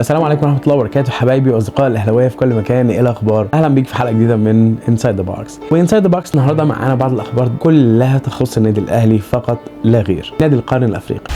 السلام عليكم ورحمه الله وبركاته حبايبي واصدقاء الاهلاويه في كل مكان. ايه الاخبار؟ اهلا بيك في حلقه جديده من انسايد ذا بوكس. وانسايد ذا بوكس النهارده معانا بعض الاخبار كلها تخص النادي الاهلي فقط لا غير، نادي القرن الافريقي.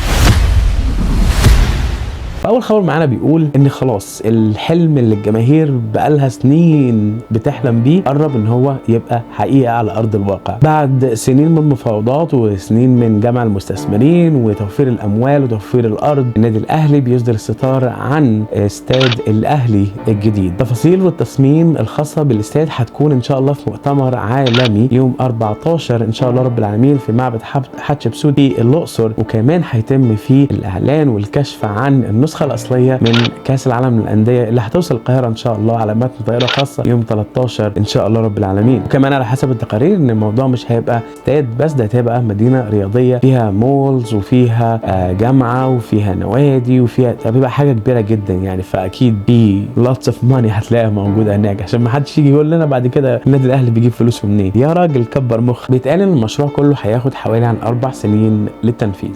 فاول خبر معانا بيقول ان خلاص الحلم اللي الجماهير بقالها سنين بتحلم بيه قرب ان هو يبقى حقيقه على ارض الواقع، بعد سنين من المفاوضات وسنين من جمع المستثمرين وتوفير الاموال وتوفير الارض. النادي الاهلي بيصدر الستار عن استاد الاهلي الجديد. تفاصيل والتصميم الخاصه بالاستاد هتكون ان شاء الله في مؤتمر عالمي يوم 14 ان شاء الله رب العالمين في معبد حتشبسوت في الاقصر، وكمان هيتم فيه الاعلان والكشف عن النسخه الاصليه من كاس العالم للانديه اللي هتوصل القاهره ان شاء الله على متن طائره خاصه يوم 13 ان شاء الله رب العالمين. وكمان على حسب التقارير ان الموضوع مش هيبقى استاد بس، ده هتبقى مدينه رياضيه فيها مولز وفيها جامعه وفيها نوادي وفيها هتبقى حاجه كبيره جدا يعني. فاكيد في lots of money هتلاقيها موجوده هناك، عشان ما حدش يجي يقول لنا بعد كده النادي الاهلي بيجيب فلوسه منين. يا راجل كبر مخ. بيتقال ان المشروع كله هياخد حوالي عن 4 سنين للتنفيذ.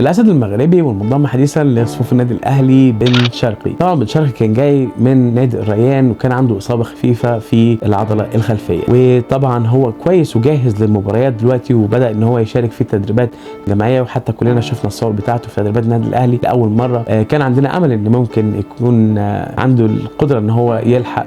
الاسد المغربي والمنضم حديثا لصفوف النادي الاهلي بن شرقي. طبعا بن شرقي كان جاي من نادي الريان وكان عنده اصابه خفيفه في العضله الخلفيه، وطبعا هو كويس وجاهز للمباريات دلوقتي وبدا ان هو يشارك في تدريبات جماعيه، وحتى كلنا شفنا الصور بتاعته في تدريبات النادي الاهلي لاول مره. كان عندنا امل ان ممكن يكون عنده القدره ان هو يلحق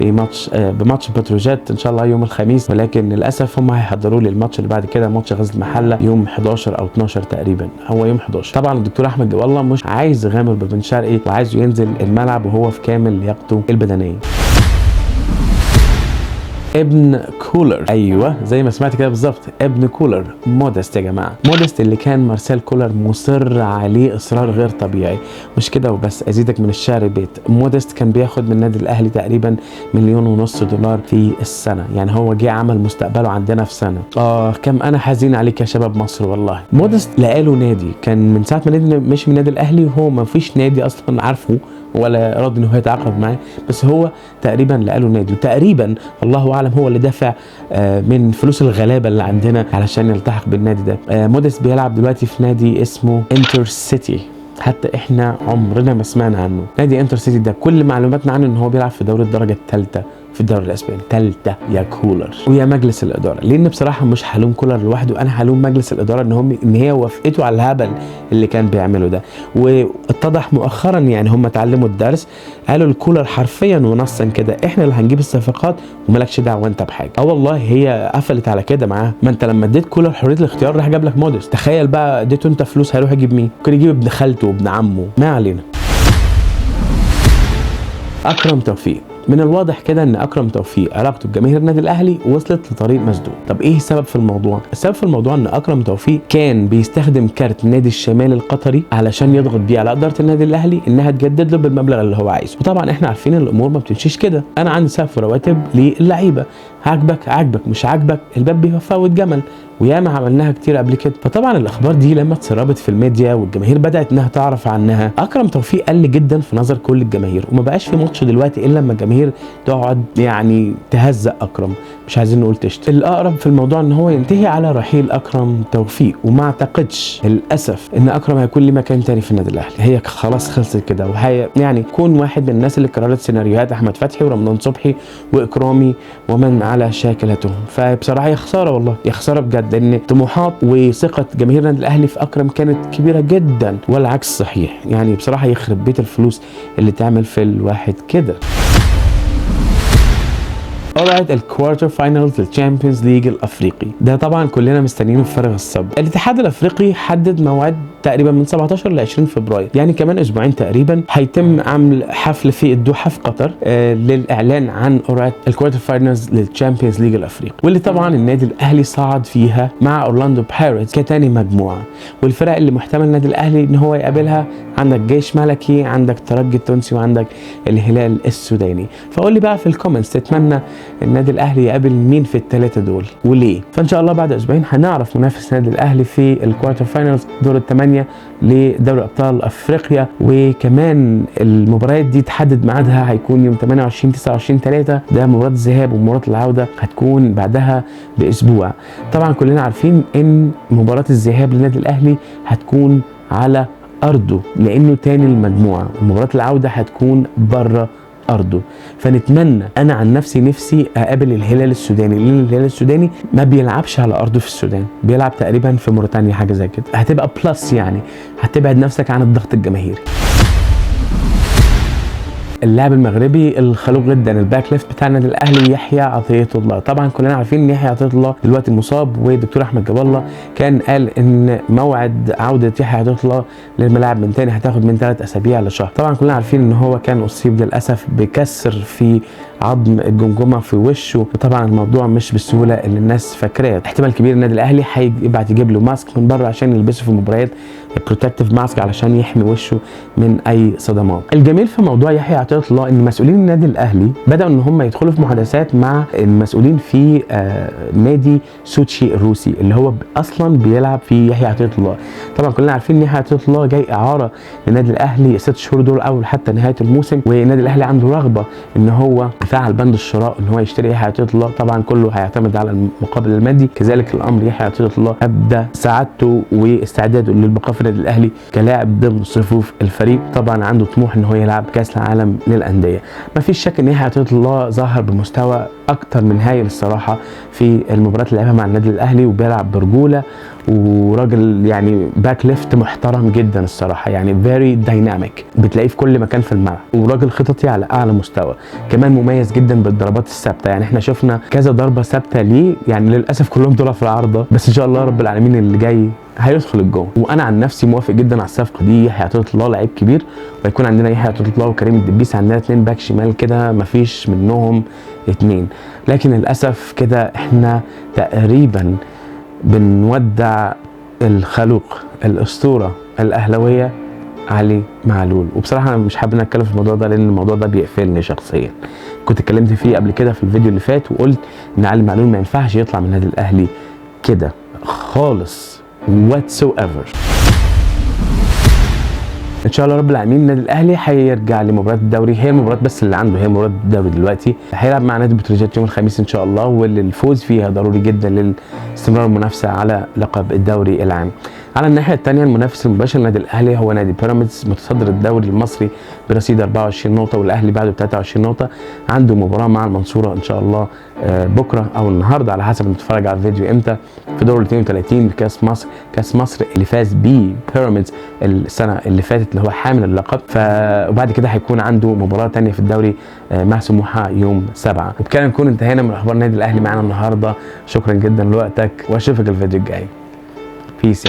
بماتش بتروجيت ان شاء الله يوم الخميس، ولكن للاسف هم هيحضروا لي الماتش اللي بعد كده، ماتش غزل المحله يوم 11 او 12 تقريبا، هو يوم 11. طبعا الدكتور احمد جواد الله مش عايز يغامر ببن شرقي وعايزه ينزل الملعب وهو في كامل لياقته البدنيه. ابن كولر، ايوه زي ما سمعت كده بالظبط، ابن كولر مودست يا جماعه. مودست اللي كان مارسيل كولر مصر عليه اصرار غير طبيعي. مش كده وبس، ازيدك من الشعر بيت. مودست كان بياخد من النادي الاهلي تقريبا $1.5 مليون في السنه، يعني هو جه عمل مستقبله عندنا في سنه. كم انا حزين عليك يا شباب مصر والله. مودست لقاله نادي، كان من ساعه ما النادي مشي من النادي الاهلي وهو ما فيش نادي اصلا عارفه ولا راضي انه يتعاقد معاه، بس هو تقريبا لقاله نادي، وتقريبا الله اعلم هو اللي دافع من فلوس الغلابه اللي عندنا علشان يلتحق بالنادي ده. مودست بيلعب دلوقتي في نادي اسمه انتر سيتي، حتى احنا عمرنا ما سمعنا عنه. نادي انتر سيتي ده كل معلوماتنا عنه ان هو بيلعب في دوري الدرجه الثالثه في الدوري الاسباني. ثالثه يا كولر ويا مجلس الاداره، لان بصراحه مش هلوم كولر لوحده، انا هلوم مجلس الاداره ان هي وافقته على الهبل اللي كان بيعمله ده. واتضح مؤخرا يعني هم اتعلموا الدرس، قالوا الكولر حرفيا ونصا كده احنا اللي هنجيب الصفقات ومالكش دعوه انت بحاجه. والله هي قفلت على كده معاه. ما انت لما اديت كولر حريه الاختيار راح جاب لك مودست، تخيل بقى اديته انت فلوس هيروح يجيب مين؟ ممكن يجيب ابن خالته وابن عمه، ما علينا. اكرم توفيق، من الواضح كده ان اكرم توفيق علاقته بجماهير النادي الاهلي وصلت لطريق مسدود. طب ايه السبب في الموضوع؟ السبب في الموضوع ان اكرم توفيق كان بيستخدم كارت نادي الشمال القطري علشان يضغط بيه على اداره النادي الاهلي انها تجدد له بالمبلغ اللي هو عايزه. وطبعا احنا عارفين ان الامور ما بتمشيش كده، انا عندي سقف رواتب للعيبه، عاجبك مش عاجبك الباب بيفوت جمل، وياما عملناها كتير قبل كده. فطبعا الاخبار دي لما اتسربت في الميديا والجماهير بدات انها تعرف عنها، اكرم توفيق قل جدا في نظر كل الجماهير، وما بقاش في ماتش دلوقتي الا لما الجماهير تقعد يعني تهزق اكرم، مش عايزين نقول تشتم. الاقرب في الموضوع ان هو ينتهي على رحيل اكرم توفيق، وما اعتقدش للاسف ان اكرم هيكون له مكان تاني في النادي الاهلي، هي خلاص خلصت كده. وهي يعني كون واحد من الناس اللي كررت سيناريوهات احمد فتحي ورمضان صبحي واكرامي ومن على شاكلتهم. فبصراحه هي خساره، والله هي خساره بجد، لان طموحات وثقه جماهير النادي الاهلي في اكرم كانت كبيره جدا والعكس صحيح. يعني بصراحه يخرب بيت الفلوس اللي تعمل في الواحد كده. قرعه الكوارتر فاينلز للتشامبيونز ليج الافريقي، ده طبعا كلنا مستنيينه بفارغ الصبر. الاتحاد الافريقي حدد موعد تقريبا من 17 ل 20 فبراير، يعني كمان اسبوعين تقريبا هيتم عمل حفل في الدوحه في قطر للاعلان عن قرعه الكوارتر فاينلز للتشامبيونز ليج الافريقي، واللي طبعا النادي الاهلي صعد فيها مع اورلاندو بايرتس كتاني مجموعه. والفرق اللي محتمل النادي الاهلي ان هو يقابلها عندك جيش ملكي، عندك الترجي التونسي، وعندك الهلال السوداني. فقول لي بقى في الكومنتس تتمنى النادي الاهلي يقابل مين في الثلاثه دول وليه. فان شاء الله بعد اسبوعين هنعرف منافس النادي الاهلي في الكوارتر فاينلز دور الثمانيه لدوري ابطال افريقيا. وكمان المباريات دي تحدد ميعادها هيكون يوم 28 29 3، ده مباراه الذهاب، ومباراه العوده هتكون بعدها باسبوع. طبعا كلنا عارفين ان مباراه الذهاب للنادي الاهلي هتكون على ارضه لانه تاني المجموعه، ومباراه العوده هتكون بره ارضه. فنتمنى، انا عن نفسي اقابل الهلال السوداني، لان الهلال السوداني ما بيلعبش على ارضه في السودان، بيلعب تقريبا في موريتانيا حاجه زي كده. هتبقى بلس، يعني هتبعد نفسك عن الضغط الجماهيري. اللاعب المغربي الخلوق جدا الباك ليفت بتاع النادي الاهلي يحيى عطيه الله. طبعا كلنا عارفين ان يحيى عطيه الله دلوقتي مصاب، والدكتور احمد جاب الله كان قال ان موعد عوده يحيى عطيه الله للملاعب من تاني هتاخد من 3 اسابيع لشهر. طبعا كلنا عارفين ان هو كان اصيب للاسف بكسر في عظم الجمجمه في وشه، وطبعا الموضوع مش بالسهوله اللي الناس فاكراه. احتمال كبير النادي الاهلي هيبعت يجيب له ماسك من بره عشان يلبسه في المباريات، بروتكتيف ماسك علشان يحمي وشه من اي صدمات. الجميل في موضوع يحيى عطيه الله ان مسؤولين النادي الاهلي بداوا ان هم يدخلوا في محادثات مع المسؤولين في نادي سوتشي الروسي اللي هو اصلا بيلعب في يحيى عطيه الله. طبعا كلنا عارفين ان يحيى عطيه الله جاي اعاره للنادي الاهلي 6 شهور دول او حتى نهايه الموسم، والنادي الاهلي عنده رغبه ان هو يفعل بند الشراء ان هو يشتري يحيى عطيه الله. طبعا كله هيعتمد على المقابل المادي. كذلك الامر يحيى عطيه الله ابدى سعادته واستعداده للبقاء في النادي الاهلي كلاعب ضمن صفوف الفريق. طبعا عنده طموح ان هو يلعب كاس العالم للانديه. ما فيش شك ان يحيى عطيه الله ظهر بمستوى اكتر من هايل الصراحه في المباريات اللي لعبها مع النادي الاهلي، وبيلعب برجوله، وراجل يعني باك ليفت محترم جدا الصراحه، يعني فيري دايناميك، بتلاقيه في كل مكان في الملعب، وراجل خططي على اعلى مستوى. كمان مميز جدا بالضربات الثابته، يعني احنا شفنا كذا ضربه ثابته ليه، يعني للاسف كلهم طلعوا في العارضه، بس ان شاء الله رب العالمين اللي جاي هيدخل الجون. وانا عن نفسي موافق جدا على الصفقه دي. يحيى عطيه الله لعيب كبير، وهيكون عندنا يحيى عطيه الله وكريم الدبيس، عندنا 2 باك شمال كده مفيش منهم 2. لكن للاسف كده احنا تقريبا بنودع الخلوق الاسطوره الاهلاويه علي معلول. وبصراحه انا مش حابب ان اتكلم في الموضوع ده لان الموضوع ده بيقفلني شخصيا. كنت اتكلمت فيه قبل كده في الفيديو اللي فات وقلت ان علي معلول ما ينفعش يطلع من النادي الاهلي كده خالص whatsoever. ان شاء الله رب العالمين النادي الاهلي هيرجع لمباراه الدوري، هي المباراه بس اللي عنده هي مباراه الدوري دلوقتي. هيلعب مع نادي بتروجيت يوم الخميس ان شاء الله، واللي الفوز فيها ضروري جدا لاستمرار المنافسه على لقب الدوري العام. على الناحيه الثانيه المنافس المباشر للنادي الاهلي هو نادي بيراميدز متصدر الدوري المصري برصيد 24 نقطه، والاهلي بعده 23 نقطه. عنده مباراه مع المنصوره ان شاء الله بكره او النهارده على حسب نتفرج على الفيديو امتى، في دور 32 لكاس مصر، كاس مصر اللي فاز بيه بيراميدز السنه اللي فاتت اللي هو حامل اللقب. وبعد كده هيكون عنده مباراه ثانيه في الدوري مع سموحه يوم 7. وبكده نكون انتهينا من اخبار النادي الاهلي معانا النهارده. شكرا جدا لوقتك، واشوفك الفيديو الجاي. بيس.